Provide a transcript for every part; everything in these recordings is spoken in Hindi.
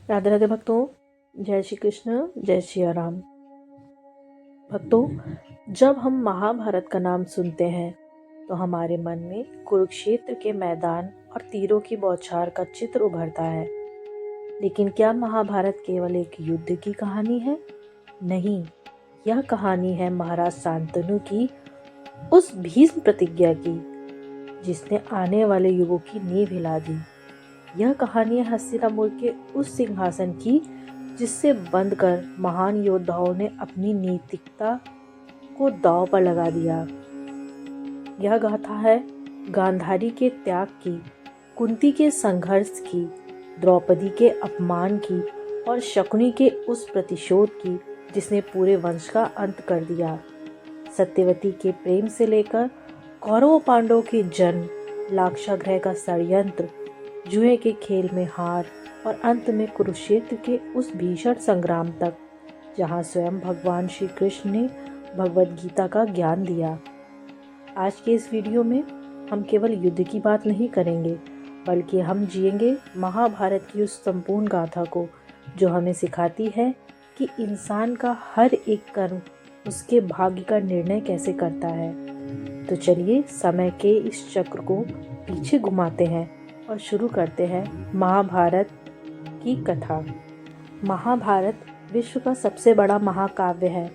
राधे राधे भक्तों, जय श्री कृष्ण, जय श्री राम। भक्तों, जब हम महाभारत का नाम सुनते हैं तो हमारे मन में कुरुक्षेत्र के मैदान और तीरों की बौछार का चित्र उभरता है। लेकिन क्या महाभारत केवल एक युद्ध की कहानी है? नहीं, यह कहानी है महाराज शांतनु की, उस भीष्म प्रतिज्ञा की जिसने आने वाले युगों की नींव हिला दी। यह कहानी है हस्तिनापुर के उस सिंहासन की जिससे बंद कर महान योद्धाओं ने अपनी नैतिकता को दांव पर लगा दिया। यह गाथा है गांधारी के त्याग की, कुंती के संघर्ष की, द्रौपदी के अपमान की और शकुनी के उस प्रतिशोध की जिसने पूरे वंश का अंत कर दिया। सत्यवती के प्रेम से लेकर कौरव पांडवों की जन्म, लाक्षागृह का षड्यंत्र, जुए के खेल में हार और अंत में कुरुक्षेत्र के उस भीषण संग्राम तक जहां स्वयं भगवान श्री कृष्ण ने भगवद गीता का ज्ञान दिया। आज के इस वीडियो में हम केवल युद्ध की बात नहीं करेंगे, बल्कि हम जिएंगे महाभारत की उस संपूर्ण गाथा को जो हमें सिखाती है कि इंसान का हर एक कर्म उसके भाग्य का निर्णय कैसे करता है। तो चलिए समय के इस चक्र को पीछे घुमाते हैं और शुरू करते हैं महाभारत की कथा। महाभारत विश्व का सबसे बड़ा महाकाव्य है।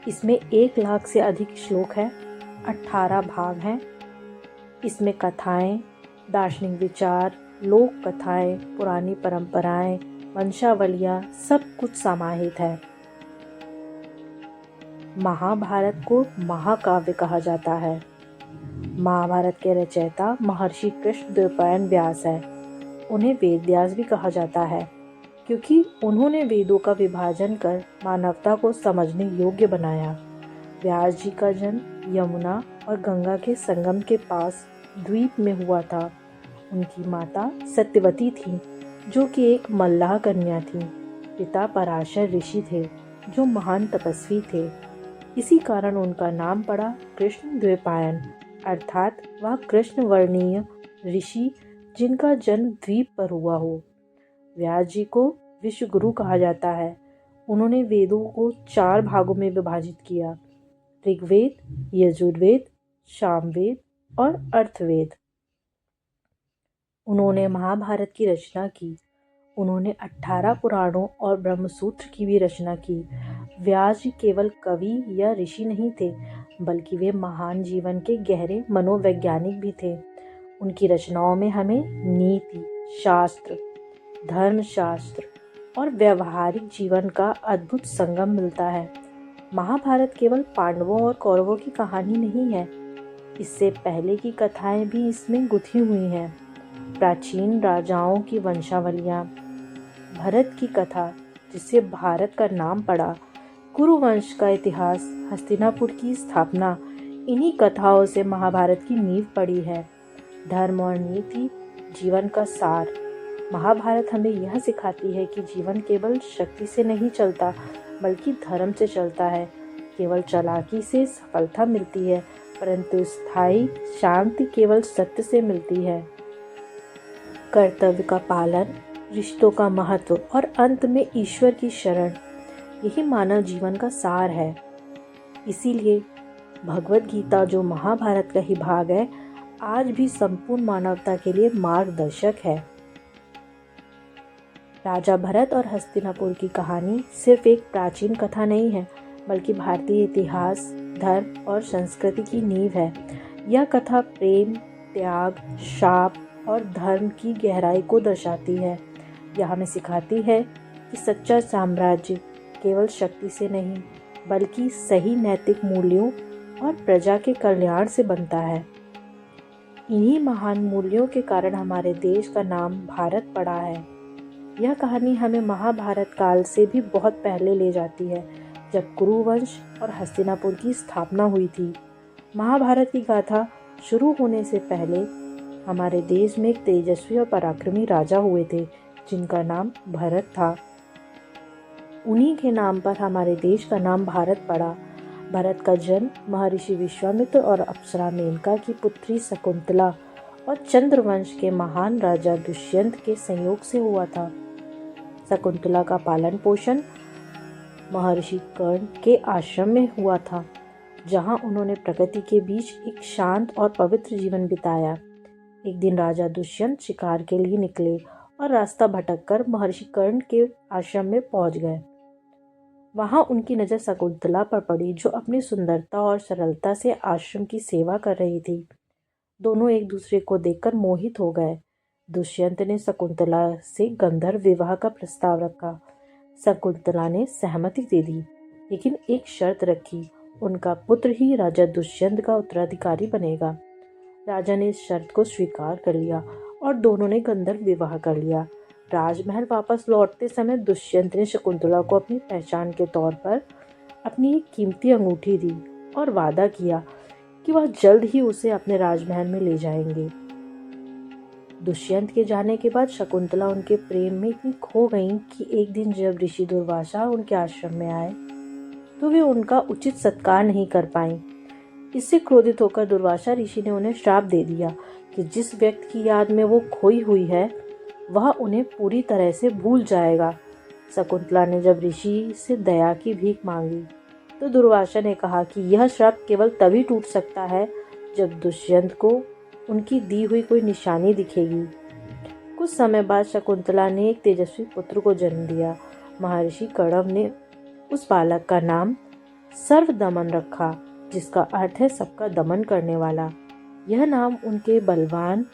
इसमें 1 लाख से अधिक श्लोक हैं, 18 भाग हैं। इसमें कथाएं, दार्शनिक विचार, लोक कथाएं, पुरानी परंपराएं, वंशावलियां सब कुछ समाहित है। महाभारत को महाकाव्य कहा जाता है। महाभारत के रचयिता महर्षि कृष्णद्वैपायन व्यास है। उन्हें वेद व्यास भी कहा जाता है क्योंकि उन्होंने वेदों का विभाजन कर मानवता को समझने योग्य बनाया। व्यास जी का जन्म यमुना और गंगा के संगम के पास द्वीप में हुआ था। उनकी माता सत्यवती थी जो कि एक मल्लाह कन्या थी। पिता पराशर ऋषि थे जो महान तपस्वी थे। इसी कारण उनका नाम पड़ा कृष्णद्वैपायन, अर्थात वह कृष्ण वर्णीय ऋषि जिनका जन्म द्वीप पर हुआ हो। व्यास जी को विश्व गुरु कहा जाता है। उन्होंने वेदों को 4 भागों में विभाजित किया: ऋग्वेद, यजुर्वेद, सामवेद और अर्थवेद। उन्होंने महाभारत की रचना की। उन्होंने 18 पुराणों और ब्रह्मसूत्र की भी रचना की। व्यास जी केवल कवि या ऋषि नहीं थे, बल्कि वे महान जीवन के गहरे मनोवैज्ञानिक भी थे। उनकी रचनाओं में हमें नीति शास्त्र, धर्मशास्त्र और व्यवहारिक जीवन का अद्भुत संगम मिलता है। महाभारत केवल पांडवों और कौरवों की कहानी नहीं है, इससे पहले की कथाएं भी इसमें गुथी हुई हैं। प्राचीन राजाओं की वंशावलियां, भरत की कथा जिससे भारत का नाम पड़ा, कुरुवंश का इतिहास, हस्तिनापुर की स्थापना, इन्हीं कथाओं से महाभारत की नींव पड़ी है। धर्म और नीति, जीवन का सार। महाभारत हमें यह सिखाती है कि जीवन केवल शक्ति से नहीं चलता, बल्कि धर्म से चलता है। केवल चालाकी से सफलता मिलती है, परंतु स्थायी शांति केवल सत्य से मिलती है। कर्तव्य का पालन, रिश्तों का महत्व और अंत में ईश्वर की शरण, यही मानव जीवन का सार है। इसीलिए भगवद गीता, जो महाभारत का ही भाग है, आज भी संपूर्ण मानवता के लिए मार्गदर्शक है। राजा भरत और हस्तिनापुर की कहानी सिर्फ एक प्राचीन कथा नहीं है, बल्कि भारतीय इतिहास, धर्म और संस्कृति की नींव है। यह कथा प्रेम, त्याग, शाप और धर्म की गहराई को दर्शाती है। यह हमें सिखाती है कि सच्चा साम्राज्य केवल शक्ति से नहीं, बल्कि सही नैतिक मूल्यों और प्रजा के कल्याण से बनता है। इन्हीं महान मूल्यों के कारण हमारे देश का नाम भारत पड़ा है। यह कहानी हमें महाभारत काल से भी बहुत पहले ले जाती है, जब कुरुवंश और हस्तिनापुर की स्थापना हुई थी। महाभारत की गाथा शुरू होने से पहले हमारे देश में एक तेजस्वी और पराक्रमी राजा हुए थे जिनका नाम भरत था। उन्हीं के नाम पर हमारे देश का नाम भारत पड़ा। भरत का जन्म महर्षि विश्वामित्र और अप्सरा मेनका की पुत्री शकुंतला और चंद्रवंश के महान राजा दुष्यंत के संयोग से हुआ था। शकुंतला का पालन पोषण महर्षि कर्ण के आश्रम में हुआ था, जहां उन्होंने प्रकृति के बीच एक शांत और पवित्र जीवन बिताया। एक दिन राजा दुष्यंत शिकार के लिए निकले और रास्ता भटककर महर्षि कर्ण के आश्रम में पहुंच गए। वहां उनकी नजर शकुंतला पर पड़ी, जो अपनी सुंदरता और सरलता से आश्रम की सेवा कर रही थी। दोनों एक दूसरे को देखकर मोहित हो गए। दुष्यंत ने शकुंतला से गंधर्व विवाह का प्रस्ताव रखा। शकुंतला ने सहमति दे दी, लेकिन एक शर्त रखी, उनका पुत्र ही राजा दुष्यंत का उत्तराधिकारी बनेगा। राजा ने इस शर्त को स्वीकार कर लिया और दोनों ने गंधर्व विवाह कर लिया। राजमहल वापस लौटते समय दुष्यंत ने शकुंतला को अपनी पहचान के तौर पर अपनी एक कीमती अंगूठी दी और वादा किया कि वह जल्द ही उसे अपने राजमहल में ले जाएंगे। दुष्यंत के जाने के बाद शकुंतला उनके प्रेम में इतनी खो गईं कि एक दिन जब ऋषि दुर्वासा उनके आश्रम में आए तो वे उनका उचित सत्कार नहीं कर पाईं। इससे क्रोधित होकर दुर्वासा ऋषि ने उन्हें श्राप दे दिया कि जिस व्यक्ति की याद में वो खोई हुई है वह उन्हें पूरी तरह से भूल जाएगा। शकुंतला ने जब ऋषि से दया की भीख मांगी तो दुर्वासा ने कहा कि यह श्राप केवल तभी टूट सकता है जब दुष्यंत को उनकी दी हुई कोई निशानी दिखेगी। कुछ समय बाद शकुंतला ने एक तेजस्वी पुत्र को जन्म दिया। महर्षि कण्व ने उस बालक का नाम सर्वदमन रखा, जिसका अर्थ है सबका दमन करने वाला। यह नाम उनके बलवान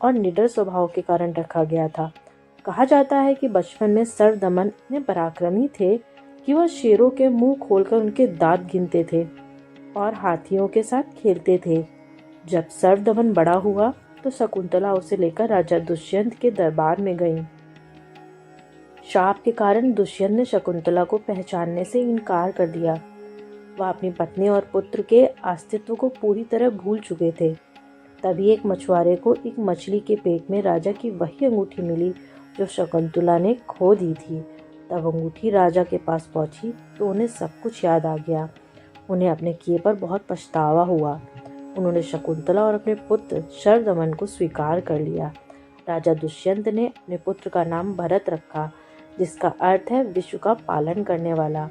और निडर स्वभाव के कारण रखा गया था। कहा जाता है कि बचपन में सर्वदमन इतने पराक्रमी थे कि वह शेरों के मुंह खोलकर उनके दांत गिनते थे और हाथियों के साथ खेलते थे। जब सर्वदमन बड़ा हुआ तो शकुंतला उसे लेकर राजा दुष्यंत के दरबार में गई। शाप के कारण दुष्यंत ने शकुंतला को पहचानने से इनकार कर दिया। वह अपनी पत्नी और पुत्र के अस्तित्व को पूरी तरह भूल चुके थे। तभी एक मछुआरे को एक मछली के पेट में राजा की वही अंगूठी मिली जो शकुंतला ने खो दी थी। तब अंगूठी राजा के पास पहुंची तो उन्हें सब कुछ याद आ गया। उन्हें अपने किए पर बहुत पछतावा हुआ। उन्होंने शकुंतला और अपने पुत्र सर्वदमन को स्वीकार कर लिया। राजा दुष्यंत ने अपने पुत्र का नाम भरत रखा, जिसका अर्थ है विश्व का पालन करने वाला।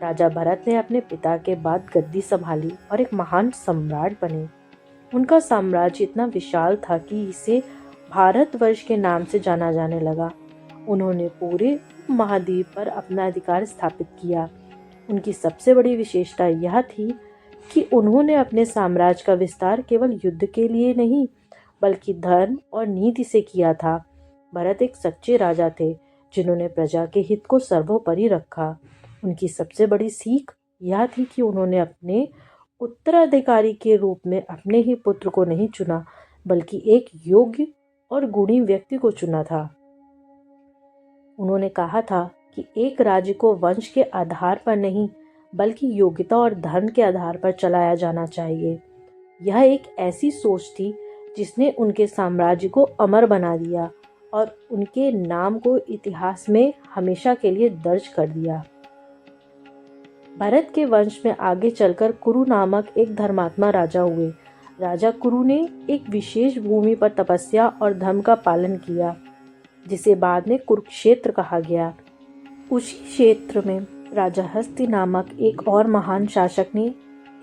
राजा भरत ने अपने पिता के बाद गद्दी संभाली और एक महान सम्राट बने। उनका साम्राज्य इतना विशाल था कि इसे भारतवर्ष के नाम से जाना जाने लगा। उन्होंने पूरे महाद्वीप पर अपना अधिकार स्थापित किया। उनकी सबसे बड़ी विशेषता यह थी कि उन्होंने अपने साम्राज्य का विस्तार केवल युद्ध के लिए नहीं, बल्कि धर्म और नीति से किया था। भरत एक सच्चे राजा थे जिन्होंने प्रजा के हित को सर्वोपरि रखा। उनकी सबसे बड़ी सीख यह थी कि उन्होंने अपने उत्तराधिकारी के रूप में अपने ही पुत्र को नहीं चुना, बल्कि एक योग्य और गुणी व्यक्ति को चुना था। उन्होंने कहा था कि एक राज्य को वंश के आधार पर नहीं, बल्कि योग्यता और धर्म के आधार पर चलाया जाना चाहिए। यह एक ऐसी सोच थी जिसने उनके साम्राज्य को अमर बना दिया और उनके नाम को इतिहास में हमेशा के लिए दर्ज कर दिया। भरत के वंश में आगे चलकर कुरु नामक एक धर्मात्मा राजा हुए। राजा कुरु ने एक विशेष भूमि पर तपस्या और धर्म का पालन किया, जिसे बाद में कुरुक्षेत्र कहा गया। उसी क्षेत्र में राजा हस्ति नामक एक और महान शासक ने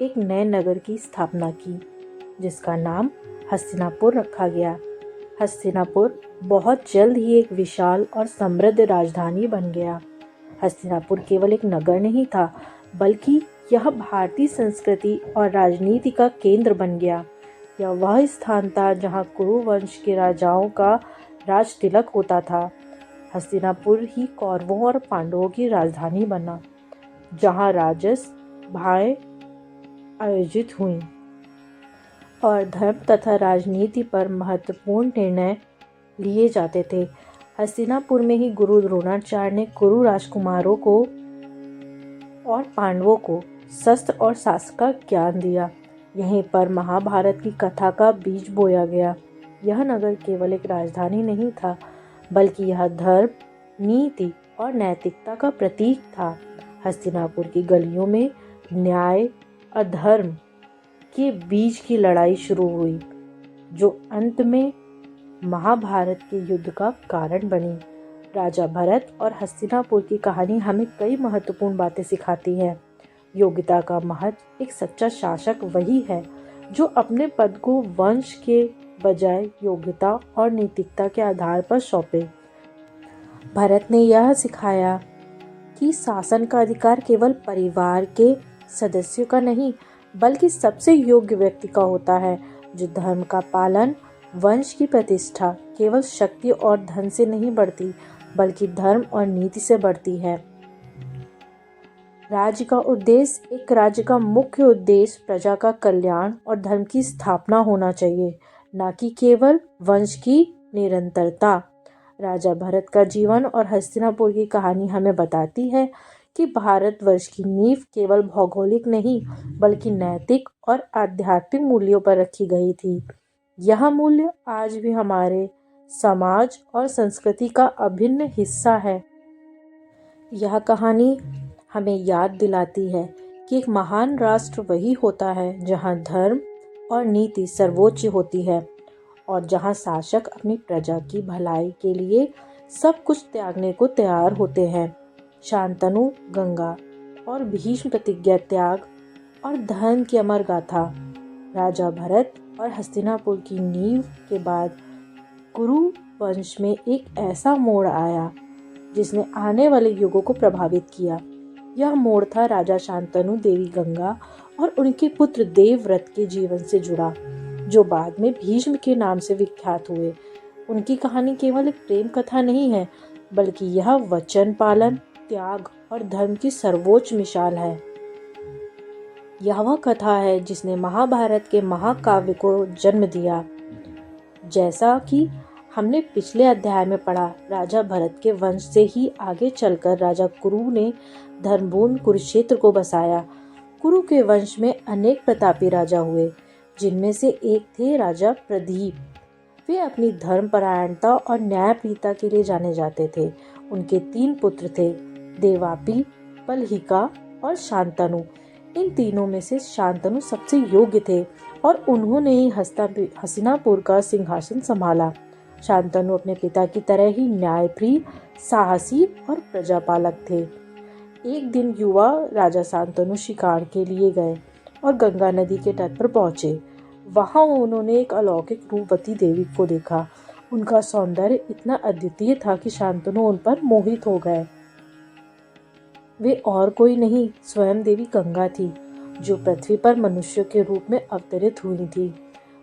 एक नए नगर की स्थापना की, जिसका नाम हस्तिनापुर रखा गया। हस्तिनापुर बहुत जल्द ही एक विशाल और समृद्ध राजधानी बन गया। हस्तिनापुर केवल एक नगर नहीं था, बल्कि यह भारतीय संस्कृति और राजनीति का केंद्र बन गया। यह वह स्थान था जहाँ कुरु वंश के राजाओं का राज तिलक होता था। हस्तिनापुर ही कौरवों और पांडवों की राजधानी बना, जहाँ राजस भाएं आयोजित हुई और धर्म तथा राजनीति पर महत्वपूर्ण निर्णय लिए जाते थे। हस्तिनापुर में ही गुरु द्रोणाचार्य ने कुरु राजकुमारों को और पांडवों को शस्त्र और शास्त्र का ज्ञान दिया। यहीं पर महाभारत की कथा का बीज बोया गया। यह नगर केवल एक राजधानी नहीं था, बल्कि यह धर्म, नीति और नैतिकता का प्रतीक था। हस्तिनापुर की गलियों में न्याय और धर्म के बीच की लड़ाई शुरू हुई, जो अंत में महाभारत के युद्ध का कारण बनी। राजा भरत और हस्तिनापुर की कहानी हमें कई महत्वपूर्ण बातें सिखाती है। योग्यता का महत्व। एक सच्चा शासक वही है जो अपने पद को वंश के बजाय योग्यता और नैतिकता के आधार पर सौंपे। भरत ने यह सिखाया कि शासन का अधिकार केवल परिवार के सदस्यों का नहीं, बल्कि सबसे योग्य व्यक्ति का होता है, जो धर्म का पालन। वंश की प्रतिष्ठा केवल शक्ति और धन से नहीं बढ़ती, बल्कि धर्म और नीति से बढ़ती है। राज्य का उद्देश्य। एक राज्य का मुख्य उद्देश्य प्रजा का कल्याण और धर्म की स्थापना होना चाहिए, न कि केवल वंश की निरंतरता। राजा भरत का जीवन और हस्तिनापुर की कहानी हमें बताती है कि भारतवर्ष की नींव केवल भौगोलिक नहीं, बल्कि नैतिक और आध्यात्मिक मूल्यों पर रखी गई थी। यह मूल्य आज भी हमारे समाज और संस्कृति का अभिन्न हिस्सा है। यह कहानी हमें याद दिलाती है कि एक महान राष्ट्र वही होता है जहाँ धर्म और नीति सर्वोच्च होती है और जहाँ शासक अपनी प्रजा की भलाई के लिए सब कुछ त्यागने को तैयार होते हैं। शांतनु, गंगा और भीष्म प्रतिज्ञा, त्याग और धर्म की अमर गाथा। राजा भरत और हस्तिनापुर की नींव के बाद कुरु वंश में एक ऐसा मोड़ आया जिसने आने वाले युगों को प्रभावित किया। यह मोड़ था राजा शांतनु, देवी गंगा और उनके पुत्र देवव्रत के जीवन से जुड़ा, जो बाद में भीष्म के नाम से विख्यात हुए। उनकी कहानी केवल एक प्रेम कथा नहीं है, बल्कि यह वचन पालन, त्याग और धर्म की सर्वोच्च मिसाल है। यह वह कथा है जिसने महाभारत के महाकाव्य को जन्म दिया। जैसा कि हमने पिछले अध्याय में पढ़ा, राजा भरत के वंश से ही आगे चलकर राजा कुरु ने धर्मभूमि कुरुक्षेत्र को बसाया। कुरु के वंश में अनेक प्रतापी राजा हुए, जिनमें से एक थे राजा प्रदीप। वे अपनी धर्मपरायणता और न्यायप्रियता के लिए जाने जाते थे। उनके 3 पुत्र थे, देवापी, पलहिका और शांतनु। इन तीनों में से शांतनु सबसे योग्य थे और उन्होंने ही हस्तिनापुर का सिंहासन संभाला। शांतनु अपने पिता की तरह ही न्यायप्रिय, साहसी और प्रजापालक थे। एक दिन युवा राजा शांतनु शिकार के लिए गए और गंगा नदी के तट पर पहुंचे। वहां उन्होंने एक अलौकिक रूपवती देवी को देखा। उनका सौंदर्य इतना अद्वितीय था कि शांतनु उन पर मोहित हो गए। वे और कोई नहीं, स्वयं देवी गंगा थी, जो पृथ्वी पर मनुष्य के रूप में अवतरित हुई थी।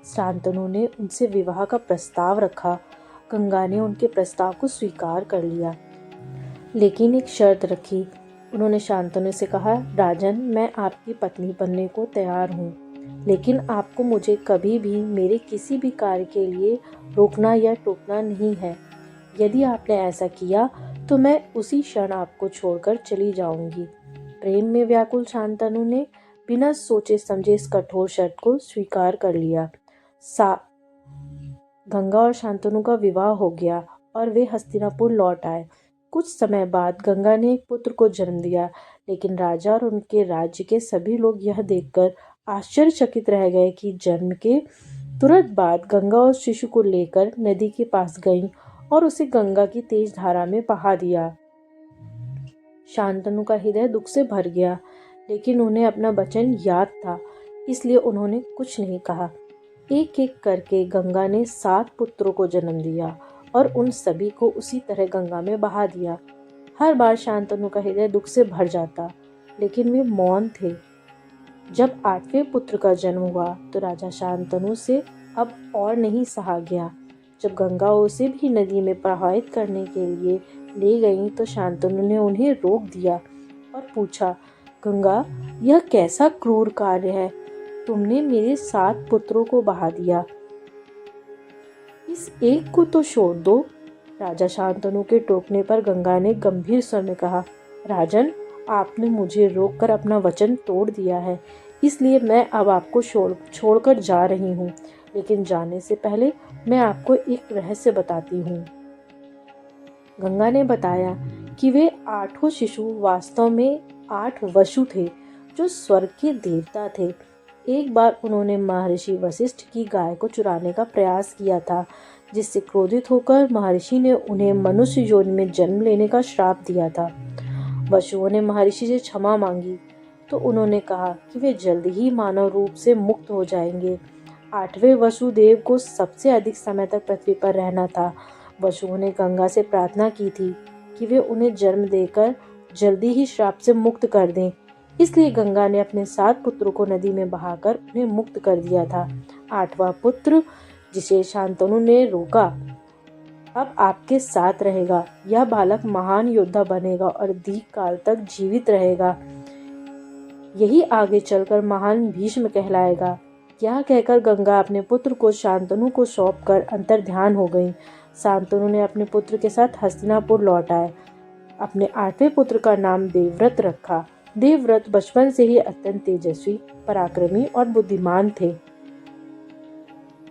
शांतनु ने उनसे विवाह का प्रस्ताव रखा। गंगा ने उनके प्रस्ताव को स्वीकार कर लिया, लेकिन एक शर्त रखी। उन्होंने शांतनु से कहा, राजन, मैं आपकी पत्नी बनने को तैयार हूँ, लेकिन आपको मुझे कभी भी मेरे किसी भी कार्य के लिए रोकना या टोकना नहीं है। यदि आपने ऐसा किया तो मैं उसी क्षण आपको छोड़कर चली जाऊंगी। प्रेम में व्याकुल शांतनु ने बिना सोचे समझे इस कठोर शर्त को स्वीकार कर लिया। गंगा और शांतनु का विवाह हो गया और वे हस्तिनापुर लौट आए। कुछ समय बाद गंगा ने एक पुत्र को जन्म दिया, लेकिन राजा और उनके राज्य के सभी लोग यह देखकर आश्चर्यचकित रह गए कि जन्म के तुरंत बाद गंगा उस शिशु को लेकर नदी के पास गईं और उसे गंगा की तेज धारा में बहा दिया। शांतनु का हृदय दुख से भर गया, लेकिन उन्हें अपना वचन याद था, इसलिए उन्होंने कुछ नहीं कहा। एक एक करके गंगा ने 7 पुत्रों को जन्म दिया और उन सभी को उसी तरह गंगा में बहा दिया। हर बार शांतनु का हृदय दुख से भर जाता, लेकिन वे मौन थे। जब 8वें पुत्र का जन्म हुआ तो राजा शांतनु से अब और नहीं सहा गया। जब गंगा उसे भी नदी में प्रवाहित करने के लिए ले गई तो शांतनु ने उन्हें रोक दिया और पूछा, गंगा, यह कैसा क्रूर कार्य है? तुमने मेरे 7 पुत्रों को बहा दिया, इस एक को तो छोड़ दो। राजा शांतनु के टोकने पर गंगा ने गंभीर स्वर में कहा, राजन, आपने मुझे रोककर अपना वचन तोड़ दिया है, इसलिए मैं अब आपको छोड़कर जा रही हूँ। लेकिन जाने से पहले मैं आपको एक रहस्य बताती हूँ। गंगा ने बताया कि वे 8 शिशु वास्तव में 8 वसु थे, जो स्वर्ग के देवता थे। एक बार उन्होंने महर्षि वशिष्ठ की गाय को चुराने का प्रयास किया था, जिससे क्रोधित होकर महर्षि ने उन्हें मनुष्य योनि में जन्म लेने का श्राप दिया था। वसुओं ने महर्षि से क्षमा मांगी तो उन्होंने कहा कि वे जल्द ही मानव रूप से मुक्त हो जाएंगे। 8वें वसुदेव को सबसे अधिक समय तक पृथ्वी पर रहना था। वसुओं ने गंगा से प्रार्थना की थी कि वे उन्हें जन्म देकर जल्दी ही श्राप से मुक्त कर दें। इसलिए गंगा ने अपने 7 पुत्रों को नदी में बहाकर उन्हें मुक्त कर दिया था। 8वां पुत्र, जिसे शांतनु ने रोका, अब आपके साथ रहेगा। यह बालक महान योद्धा बनेगा और दीर्घ काल तक जीवित रहेगा। यही आगे चलकर महान भीष्म कहलाएगा। यह कहकर गंगा अपने पुत्र को शांतनु को सौंपकर अंतर्ध्यान हो गई। शांतनु ने अपने पुत्र के साथ हस्तिनापुर लौट आए। अपने 8वें पुत्र का नाम देवव्रत रखा। देवव्रत बचपन से ही अत्यंत तेजस्वी, पराक्रमी और बुद्धिमान थे।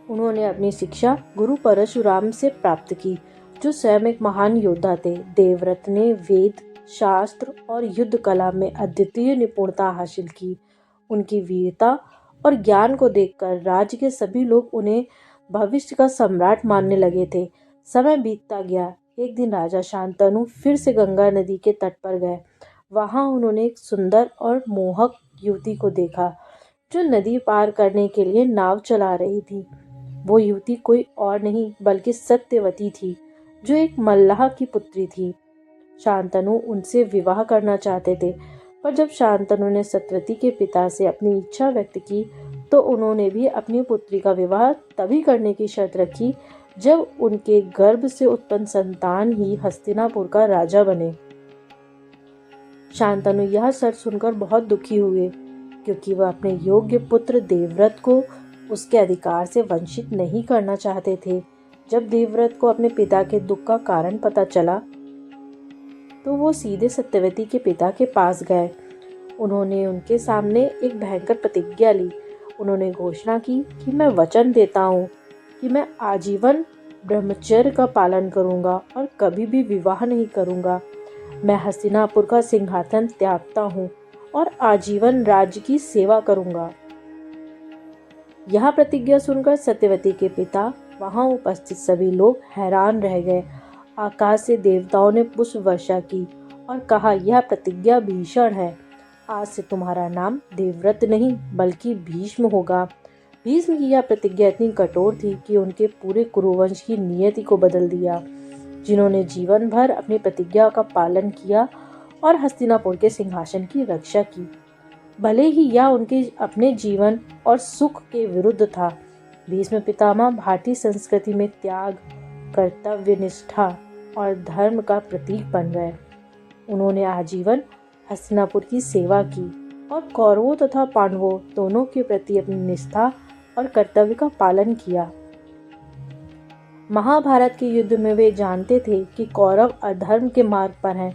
उन्होंने अपनी शिक्षा गुरु परशुराम से प्राप्त की, जो स्वयं एक महान योद्धा थे। देवव्रत ने वेद, शास्त्र और युद्ध कला में अद्वितीय निपुणता हासिल की। उनकी वीरता और ज्ञान को देखकर राज्य के सभी लोग उन्हें भविष्य का सम्राट मानने लगे थे। समय बीतता गया। एक दिन राजा शांतनु फिर से गंगा नदी के तट पर गए। वहां उन्होंने एक सुंदर और मोहक युवती को देखा, जो नदी पार करने के लिए नाव चला रही थी। वो युवती कोई और नहीं बल्कि सत्यवती थी, जो एक मल्लाह की पुत्री थी। शांतनु उनसे विवाह करना चाहते थे, पर जब शांतनु ने सत्यवती के पिता से अपनी इच्छा व्यक्त की तो उन्होंने भी अपनी पुत्री का विवाह तभी करने की शर्त रखी जब उनके गर्भ से उत्पन्न संतान ही हस्तिनापुर का राजा बने। शांतनु यह शर्त सुनकर बहुत दुखी हुए, क्योंकि वह अपने योग्य पुत्र देवव्रत को उसके अधिकार से वंचित नहीं करना चाहते थे। जब देवव्रत को अपने पिता के दुख का कारण पता चला तो वो सीधे सत्यवती के पिता के पास गए। उन्होंने उनके सामने एक भयंकर प्रतिज्ञा ली। उन्होंने घोषणा की कि मैं वचन देता हूँ कि मैं आजीवन ब्रह्मचर्य का पालन करूँगा और कभी भी विवाह नहीं करूँगा। मैं हस्तिनापुर का सिंहासन त्यागता हूँ और आजीवन राज्य की सेवा करूँगा। यह प्रतिज्ञा सुनकर सत्यवती के पिता, वहां उपस्थित सभी लोग हैरान रह गए। आकाश से देवताओं ने पुष्प वर्षा की और कहा, यह प्रतिज्ञा भीषण है। आज से तुम्हारा नाम देवव्रत नहीं बल्कि भीष्म होगा। भीष्म की यह प्रतिज्ञा इतनी कठोर थी कि उनके पूरे कुरुवंश की नियति को बदल दिया, जिन्होंने जीवन भर अपनी प्रतिज्ञा का पालन किया और हस्तिनापुर के सिंहासन की रक्षा की, भले ही यह उनके अपने जीवन और सुख के विरुद्ध था। भीष्म पितामह भारतीय संस्कृति में त्याग, कर्तव्य निष्ठा और धर्म का प्रतीक बन गए। उन्होंने आजीवन हस्तिनापुर की सेवा की और कौरवों तथा पांडवों दोनों के प्रति अपनी निष्ठा और कर्तव्य का पालन किया। महाभारत के युद्ध में वे जानते थे कि कौरव अधर्म के मार्ग पर हैं,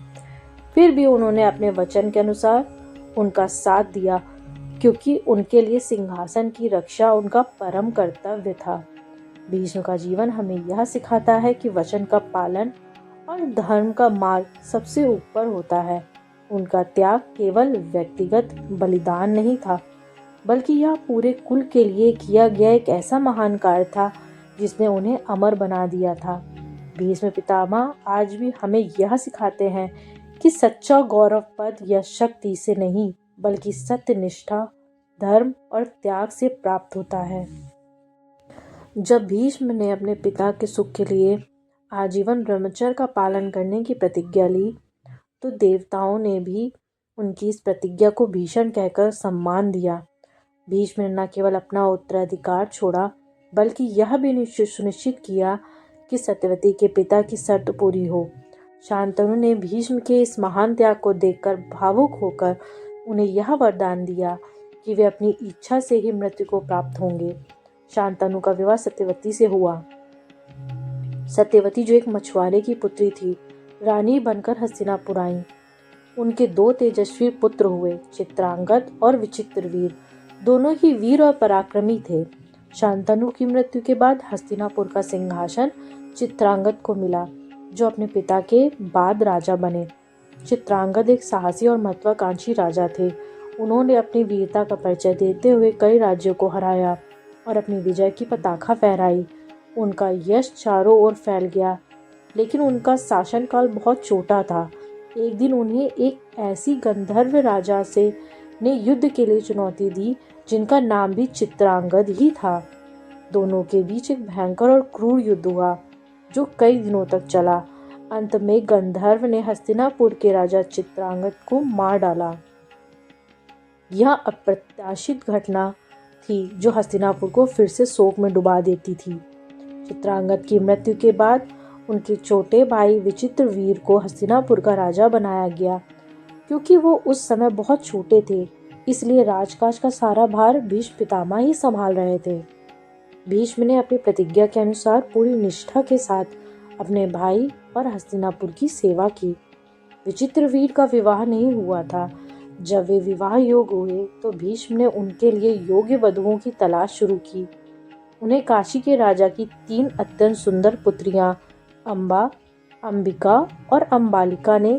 फिर भी उन्होंने अपने वचन के अनुसार उनका साथ दिया, क्योंकि उनके लिए सिंहासन की रक्षा उनका परम कर्तव्य था। भीष्म का जीवन हमें यह सिखाता है कि वचन का पालन और धर्म का मार्ग सबसे ऊपर होता है। उनका त्याग केवल व्यक्तिगत बलिदान नहीं था, बल्कि यह पूरे कुल के लिए किया गया एक ऐसा महान कार्य था जिसने उन्हें अमर बना दिया था। भीष्म पितामह आज भी हमें यह सिखाते हैं कि सच्चा गौरव पद या शक्ति से नहीं बल्कि सत्य, निष्ठा, धर्म और त्याग से प्राप्त होता है। जब भीष्म ने अपने पिता के सुख के लिए आजीवन ब्रह्मचर्य का पालन करने की प्रतिज्ञा ली तो देवताओं ने भी उनकी इस प्रतिज्ञा को भीषण कहकर सम्मान दिया। भीष्म ने न केवल अपना उत्तराधिकार छोड़ा बल्कि यह भी सुनिश्चित किया कि सत्यवती के पिता की शर्त पूरी हो। शांतनु ने भीष्म के इस महान त्याग को देखकर भावुक होकर उन्हें यह वरदान दिया कि वे अपनी इच्छा से ही मृत्यु को प्राप्त होंगे। शांतनु का विवाह सत्यवती से हुआ। सत्यवती, जो एक मछुआरे की पुत्री थी, रानी बनकर हस्तिनापुर आई। उनके 2 तेजस्वी पुत्र हुए, चित्रांगद और विचित्रवीर। दोनों ही वीर और पराक्रमी थे। शांतनु की मृत्यु के बाद हस्तिनापुर का सिंहासन चित्रांगद को मिला, जो अपने पिता के बाद राजा बने। चित्रांगद एक साहसी और महत्वाकांक्षी राजा थे। उन्होंने अपनी वीरता का परिचय देते हुए कई राज्यों को हराया और अपनी विजय की पताका फहराई। उनका यश चारों ओर फैल गया, लेकिन उनका शासनकाल बहुत छोटा था। एक दिन उन्हें एक ऐसी गंधर्व राजा से ने युद्ध के लिए चुनौती दी जिनका नाम भी चित्रांगद ही था। दोनों के बीच एक भयंकर और क्रूर युद्ध हुआ जो कई दिनों तक चला। अंत में गंधर्व ने हस्तिनापुर के राजा चित्रांगद को मार डाला। यह अप्रत्याशित घटना थी जो हस्तिनापुर को फिर से शोक में डुबा देती थी। चित्रांगद की मृत्यु के बाद उनके छोटे भाई विचित्रवीर को हस्तिनापुर का राजा बनाया गया। क्योंकि वो उस समय बहुत छोटे थे, इसलिए राजकाज का सारा भार भीष्म पितामह ही संभाल रहे थे। भीष्म ने अपनी प्रतिज्ञा के अनुसार पूरी निष्ठा के साथ अपने भाई और हस्तिनापुर की सेवा की। विचित्रवीर का विवाह नहीं हुआ था। जब वे विवाह योग्य हुए तो भीष्म ने उनके लिए योग्य वधुओं की तलाश शुरू की। उन्हें काशी के राजा की 3 अत्यंत सुंदर पुत्रियां अंबा, अंबिका और अंबालिका ने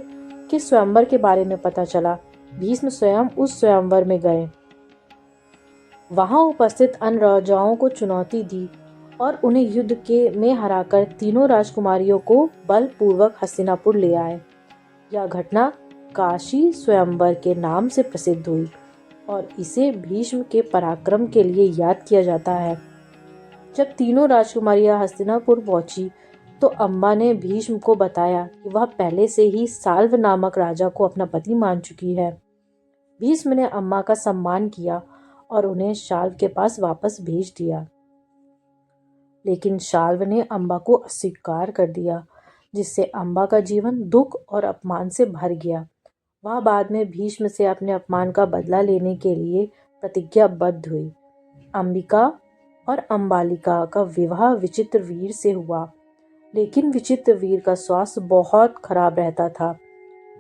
के स्वयंवर के बारे में पता चला। भीष्म स्वयं उस स्वयंवर में गए, वहां उपस्थित अन्य राजाओं को चुनौती दी और उन्हें युद्ध के में हराकर तीनों राजकुमारियों को बलपूर्वक हस्तिनापुर ले आए। यह घटना काशी स्वयंवर के नाम से प्रसिद्ध हुई और इसे भीष्म के पराक्रम के लिए याद किया जाता है। जब तीनों राजकुमारियां हस्तिनापुर पहुंची तो अम्बा ने भीष्म को बताया कि वह पहले से ही साल्व नामक राजा को अपना पति मान चुकी है। भीष्म ने अम्बा का सम्मान किया और उन्हें शाल्व के पास वापस भेज दिया, लेकिन शाल्व ने अम्बा को अस्वीकार कर दिया, जिससे अम्बा का जीवन दुख और अपमान से भर गया। वह बाद में भीष्म से अपने अपमान का बदला लेने के लिए प्रतिज्ञाबद्ध हुई। अंबिका और अंबालिका का विवाह विचित्रवीर से हुआ, लेकिन विचित्रवीर का स्वास्थ्य बहुत खराब रहता था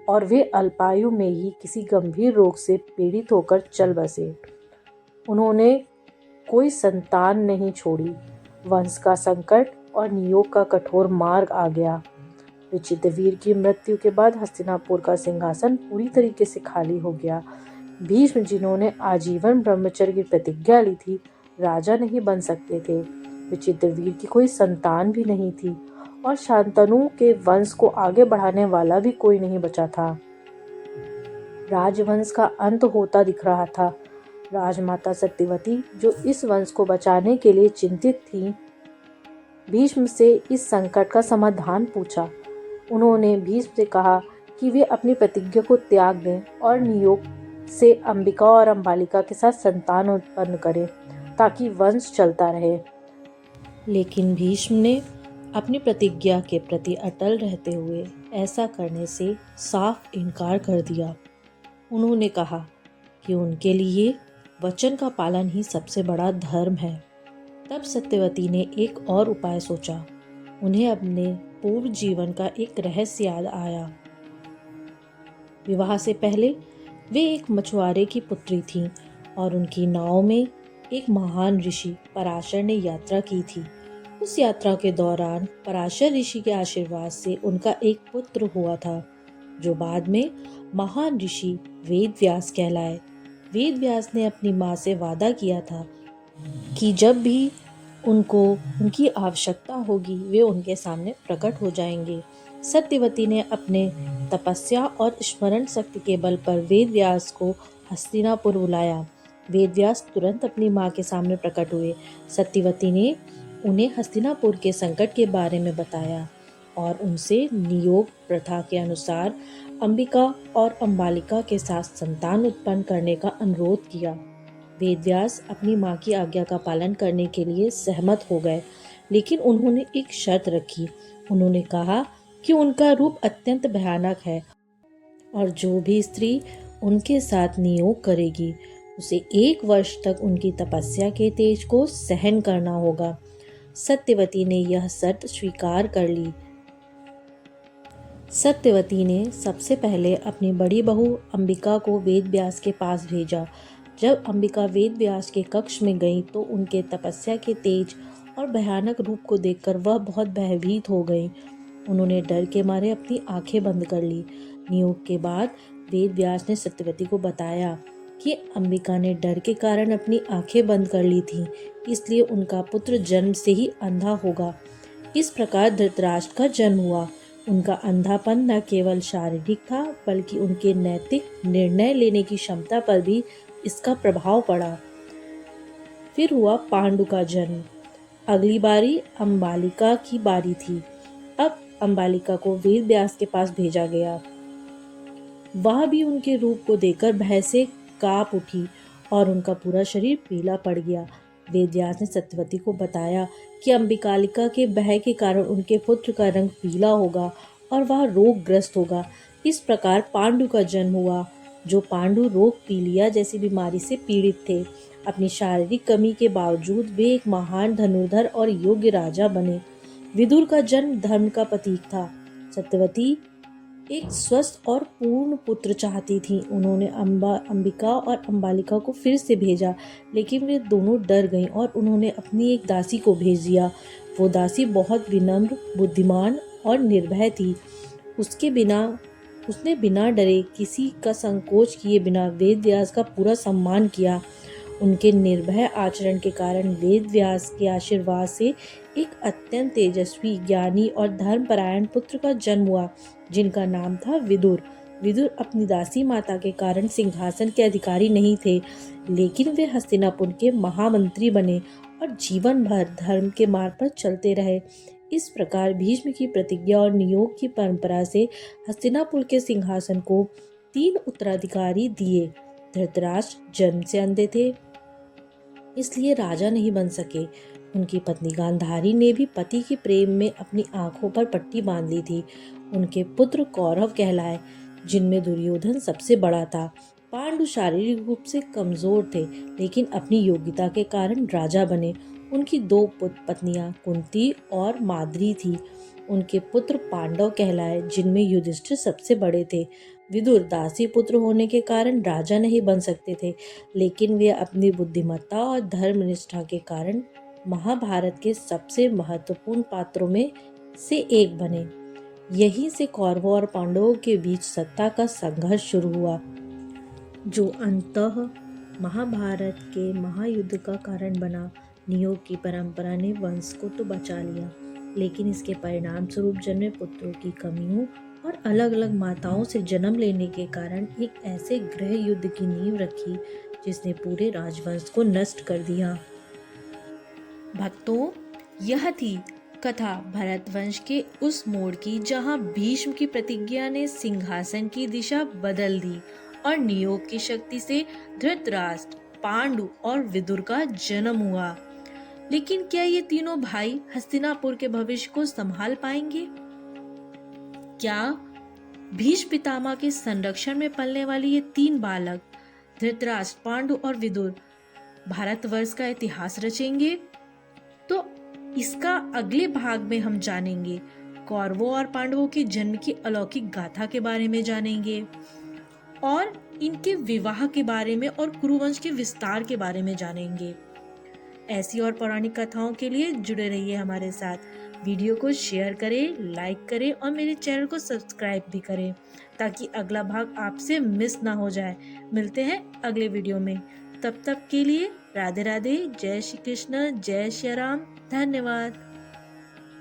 और वे अल्पायु में ही किसी गंभीर रोग से पीड़ित होकर चल बसे। उन्होंने कोई संतान नहीं छोड़ी। वंश का संकट और नियोग का कठोर मार्ग आ गया। विचित्रवीर की मृत्यु के बाद हस्तिनापुर का सिंहासन पूरी तरीके से खाली हो गया। भीष्म, जिन्होंने आजीवन ब्रह्मचर्य की प्रतिज्ञा ली थी, राजा नहीं बन सकते थे। विचित्रवीर की कोई संतान भी नहीं थी और शांतनु के वंश को आगे बढ़ाने वाला भी कोई नहीं बचा था। राजवंश का अंत होता दिख रहा था। राजमाता सत्यवती, जो इस वंश को बचाने के लिए चिंतित थी, भीष्म से इस संकट का समाधान पूछा। उन्होंने भीष्म से कहा कि वे अपनी प्रतिज्ञा को त्याग दें और नियोग से अंबिका और अंबालिका के साथ संतान उत्पन्न करें ताकि वंश चलता रहे। लेकिन भीष्म ने अपनी प्रतिज्ञा के प्रति अटल रहते हुए ऐसा करने से साफ इनकार कर दिया। उन्होंने कहा कि उनके लिए वचन का पालन ही सबसे बड़ा धर्म है। तब सत्यवती ने एक और उपाय सोचा। उन्हें अपने पूर्व जीवन का एक रहस्य याद आया। विवाह से पहले वे एक मछुआरे की पुत्री थीं और उनकी नाव में एक महान ऋषि पराशर ने यात्रा की थी। उस यात्रा के दौरान पराशर ऋषि के आशीर्वाद से उनका एक पुत्र हुआ था, जो बाद में महान ऋषि वेदव्यास कहलाए। वेदव्यास ने अपनी माँ से वादा किया था कि जब भी उनको उनकी आवश्यकता होगी वे उनके सामने प्रकट हो जाएंगे। सत्यवती ने अपने तपस्या और स्मरण शक्ति के बल पर वेदव्यास को हस्तिनापुर बुलाया। वेदव्यास तुरंत अपनी माँ के सामने प्रकट हुए। सत्यवती ने उन्हें हस्तिनापुर के संकट के बारे में बताया और उनसे नियोग प्रथा के अनुसार अंबिका और अंबालिका के साथ संतान उत्पन्न करने का अनुरोध किया। वेदव्यास अपनी माँ की आज्ञा का पालन करने के लिए सहमत हो गए, लेकिन उन्होंने एक शर्त रखी। उन्होंने कहा कि उनका रूप अत्यंत भयानक है और जो भी स्त्री उनके साथ नियोग करेगी उसे 1 वर्ष तक उनकी तपस्या के तेज को सहन करना होगा। सत्यवती ने यह शर्त स्वीकार कर ली। सत्यवती ने सबसे पहले अपनी बड़ी बहू अंबिका को वेदव्यास के पास भेजा। जब अंबिका वेदव्यास के कक्ष में गई तो उनके तपस्या के तेज और भयानक रूप को देखकर वह बहुत भयभीत हो गई। उन्होंने डर के मारे अपनी आंखें बंद कर ली। नियोग के बाद वेदव्यास ने सत्यवती को बताया कि अंबिका ने डर के कारण अपनी आंखें बंद कर ली थीं, इसलिए उनका पुत्र जन्म से ही अंधा होगा। इस प्रकार धृतराष्ट्र का जन्म हुआ। उनका अंधापन न केवल शारीरिक था, बल्कि उनके नैतिक निर्णय लेने की क्षमता पर भी इसका प्रभाव पड़ा। फिर हुआ पांडु का जन्म। अगली बारी अंबालिका की बारी थी। अब अंबालिका को वेद व्यास के पास भेजा गया। वह भी उनके रूप को देखकर भय से कांप उठी और उनका पूरा शरीर पीला पड़ गया। वेद व्यास ने सत्यवती को बताया कि अंबिकालिका के भय के कारण उनके पुत्र का रंग पीला होगा और वह रोगग्रस्त होगा। इस प्रकार पांडु का जन्म हुआ। जो पांडु रोग पीलिया जैसी बीमारी से पीड़ित थे। अपनी शारीरिक कमी के बावजूद वे एक महान धनुर्धर और योग्य राजा बने। विदुर का जन्म धर्म का प्रतीक था। सत्यवती एक स्वस्थ और पूर्ण पुत्र चाहती थी। उन्होंने अंबिका और अंबालिका को फिर से भेजा, लेकिन वे दोनों डर गईं और उन्होंने अपनी एक दासी को भेज दिया। वो दासी बहुत विनम्र, बुद्धिमान और निर्भय थी। उसने बिना डरे, किसी का संकोच किए बिना वेद व्यास का पूरा सम्मान किया। उनके निर्भय आचरण के कारण वेद व्यास के आशीर्वाद से एक अत्यंत तेजस्वी, ज्ञानी और धर्मपरायण पुत्र का जन्म हुआ, जिनका नाम था विदुर। विदुर अपनी दासी माता के कारण सिंहासन के अधिकारी नहीं थे, लेकिन वे हस्तिनापुर के महामंत्री बने और जीवन भर धर्म के मार्ग पर चलते रहे। इस प्रकार भीष्म की प्रतिज्ञा और नियोग की परंपरा से हस्तिनापुर के सिंहासन को 3 उत्तराधिकारी दिए। धृतराष्ट्र जन्म से अंधे थे, इसलिए राजा नहीं बन सके। उनकी पत्नी गांधारी ने भी पति के प्रेम में अपनी आंखों पर पट्टी बांध ली थी। उनके पुत्र कौरव कहलाए, जिनमें दुर्योधन सबसे बड़ा था। पांडु शारीरिक रूप से कमजोर थे, लेकिन अपनी योग्यता के कारण राजा बने। उनकी 2 पत्नियां कुंती और माद्री थी। उनके पुत्र पांडव कहलाए, जिनमें युधिष्ठिर सबसे बड़े थे। विदुर दासी पुत्र होने के कारण राजा नहीं बन सकते थे, लेकिन वे अपनी बुद्धिमत्ता और धर्मनिष्ठा के कारण महाभारत के सबसे महत्वपूर्ण पात्रों में से एक बने। यहीं से कौरवों और पांडवों के बीच सत्ता का संघर्ष शुरू हुआ, जो अंततः महाभारत के महायुद्ध का कारण बना। नियोग की परंपरा ने वंश को तो बचा लिया, लेकिन इसके परिणाम स्वरूप जन्मे पुत्रों की कमियों और अलग अलग माताओं से जन्म लेने के कारण एक ऐसे गृह युद्ध की नींव रखी, जिसने पूरे राजवंश को नष्ट कर दिया। भक्तों, यह थी कथा भरतवंश के उस मोड़ की, जहां भीष्म की प्रतिज्ञा ने सिंहासन की दिशा बदल दी और नियोग की शक्ति से धृतराष्ट्र, पांडु और विदुर का जन्म हुआ। लेकिन क्या ये तीनों भाई हस्तिनापुर के भविष्य को संभाल पाएंगे? क्या भीष्म पितामह के संरक्षण में पलने वाली ये 3 बालक धृतराष्ट्र, पांडु और विदुर भारतवर्ष का इतिहास रचेंगे? तो इसका अगले भाग में हम जानेंगे। कौरवों और पांडवों के जन्म की अलौकिक गाथा के बारे में जानेंगे और इनके विवाह के बारे में और कुरुवंश के विस्तार के बारे में जानेंगे। ऐसी और पौराणिक कथाओं के लिए जुड़े रहिए हमारे साथ। वीडियो को शेयर करें, लाइक करें और मेरे चैनल को सब्सक्राइब भी करें, ताकि अगला भाग आपसे मिस ना हो जाए। मिलते हैं अगले वीडियो में। तब तक के लिए राधे राधे, जय श्री कृष्ण, जय श्री राम, धन्यवाद।